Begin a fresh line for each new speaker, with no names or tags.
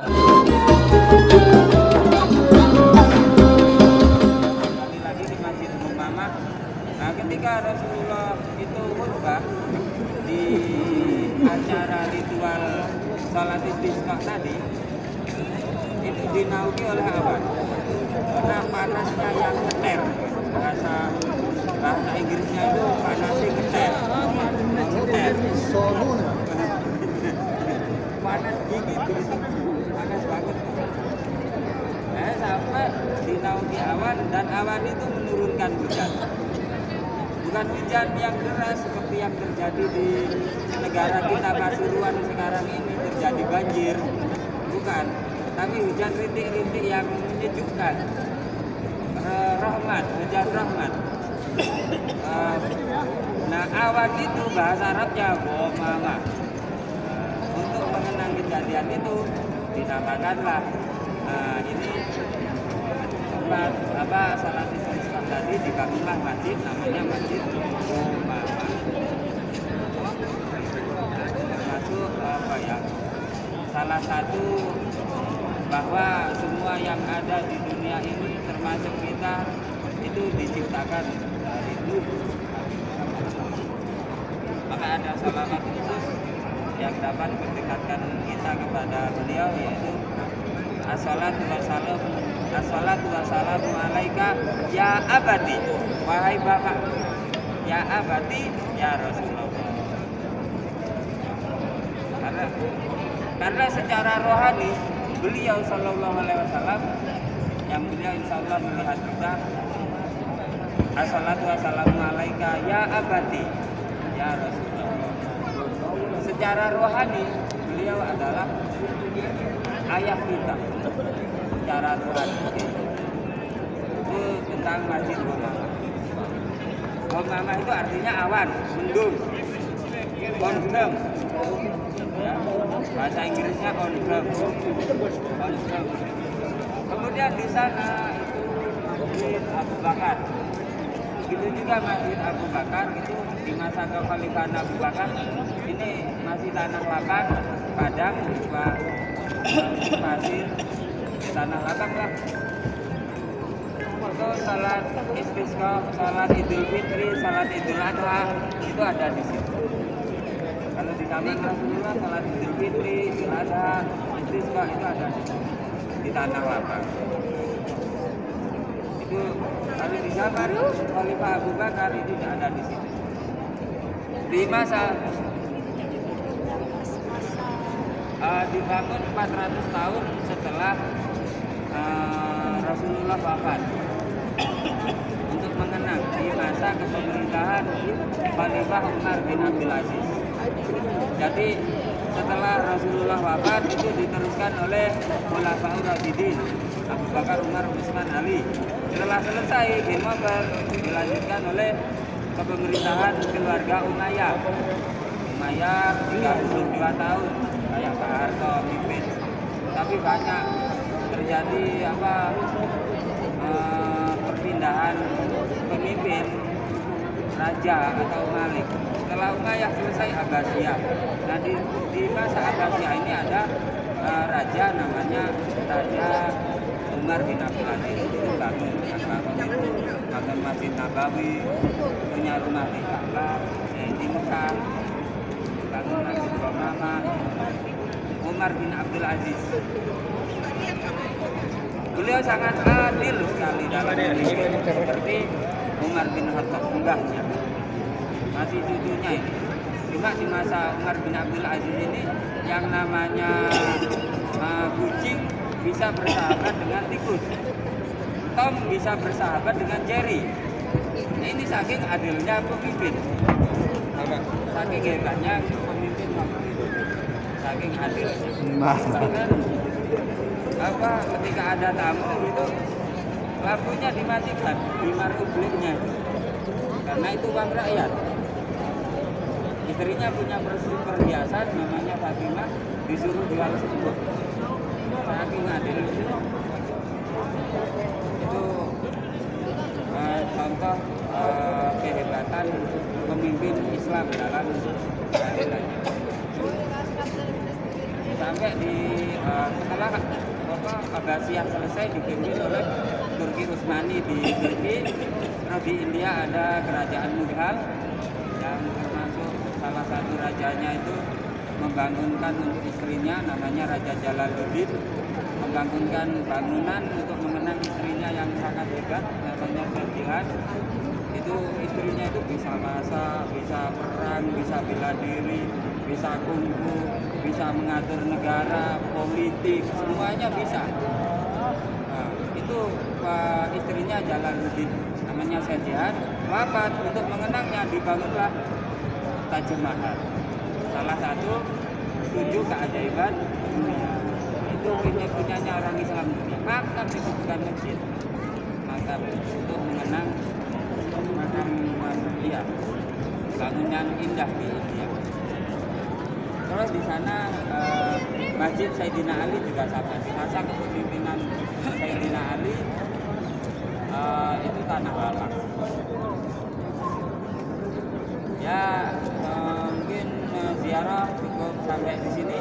Kembali lagi di Masjid Umamah. Nah, ketika Rasulullah itu khutbah di acara ritual salat istisqa tadi, itu dinaungi oleh awan. Karena panasnya yang keter, bahasa Inggrisnya itu panasnya keter. Panas dingin, panas banget. Sampai dinaungi awan, dan awan itu menurunkan hujan. Bukan hujan yang deras seperti yang terjadi di negara kita Pasuruan sekarang ini, terjadi banjir, bukan. Tapi hujan rintik-rintik yang menyejukkan, rahmat, hujan rahmat. Nah, awan itu bahasa Arabnya ghamama. Untuk mengenang kejadian itu dinamakanlah ini tempat salat istisqa tadi, dibangunlah masjid namanya Masjid Umamah. Termasuk salah satu bahwa semua yang ada di dunia ini termasuk kita itu diciptakan dari nur. Maka ada salawat khusus yang dapat mendekatkan kita kepada beliau, yaitu Assalatu wassalamu alaika ya abadi, wahai bapak, ya abadi, ya Rasulullah. Karena secara rohani beliau sallallahu alaihi wasallam, yang beliau insyaallah melihat kita, assalatu wassalamu alaika ya abadi, ya Rasulullah. Secara rohani beliau adalah ayah kita. Secara rohani itu tentang Masjid Umamah. Umamah itu artinya awan, mendung, kondem. Ya, bahasa Inggrisnya kondem. Kemudian di sana itu Masjid Abu Bakar. Begitu juga Masjid Abu Bakar itu di masa kekhalifahan Abu Bakar, ini masih tanah lapang, padang, pasir, tanah lapang lah. Itu salat istisqa, salat Idul Fitri, salat Idul Adha itu ada di situ. Kalau di zaman Rasulullah salat Idul Fitri, Idul Adha, istisqa itu ada di tanah lapang. Itu kalau di zaman Khalifah Abu Bakar itu tidak ada di situ. Di masa dibangun 400 tahun setelah Rasulullah wafat, untuk mengenang di masa kepemerintahan Khalifah Umar bin Abdul Aziz. Jadi setelah Rasulullah wafat itu diteruskan oleh Khulafaur Rasyidin, Abu Bakar, Umar, Utsman, Ali. Setelah selesai Khilafah dilanjutkan oleh kepemerintahan keluarga Umayyah. Umayyah 32 tahun kayak Pak Harto mimpin. Tapi banyak terjadi perpindahan pemimpin raja atau malik. Setelah Umayyah selesai Abbasiyah. Nah di masa Abbasiyah ini ada raja namanya Raja Umar bin Abdul Aziz. Itu bangun Masjid Nabawi, punya rumah di Ka'bah, di Mekah, bangun Masjid Umamah. Umar bin Abdul Aziz, beliau sangat adil sekali dalam memimpin, seperti Umar bin Khattab enggaknya, masih cucunya ini. Cuma di masa Umar bin Abdul Aziz ini yang namanya kucing bisa bersahabat dengan tikus, Tom bisa bersahabat dengan Jerry. Ini saking adilnya pemimpin, saking hebatnya pemimpin waktu itu, saking adilnya. Bahkan ketika ada tamu itu lampunya dimatikan di markubliknya, karena itu uang rakyat. Istrinya punya perhiasan namanya Fatimah, disuruh jual sembuh. Saking adil itu contoh kehebatan pemimpin Islam dalam keadilannya. Sampai di setelah setelah Abbasiyah selesai dipimpin oleh Turki Utsmani di Turki. Terus di India ada kerajaan Mughal yang termasuk salah satu rajanya itu membangunkan untuk istrinya namanya Raja Jalaluddin, membangunkan bangunan untuk mengenang istrinya yang sangat hebat namanya Shah. Itu istrinya itu bisa masak, bisa perang, bisa bela diri, bisa kungfu, bisa mengatur negara, politik, semuanya bisa. Nah, itu istrinya Jalaluddin namanya Shah wafat. Untuk mengenangnya dibangunlah Taj Mahal, salah satu 7 keajaiban dunia. Itu punyanya orang Islam dunia. Makam itu bukan masjid, makam untuk mengenang dia bangunan indah di India. Terus di sana Masjid Sayyidina Ali juga sama. Di masa kepemimpinan Sayyidina Ali itu tanah lapang. Ya mungkin ziarah cukup sampai di sini.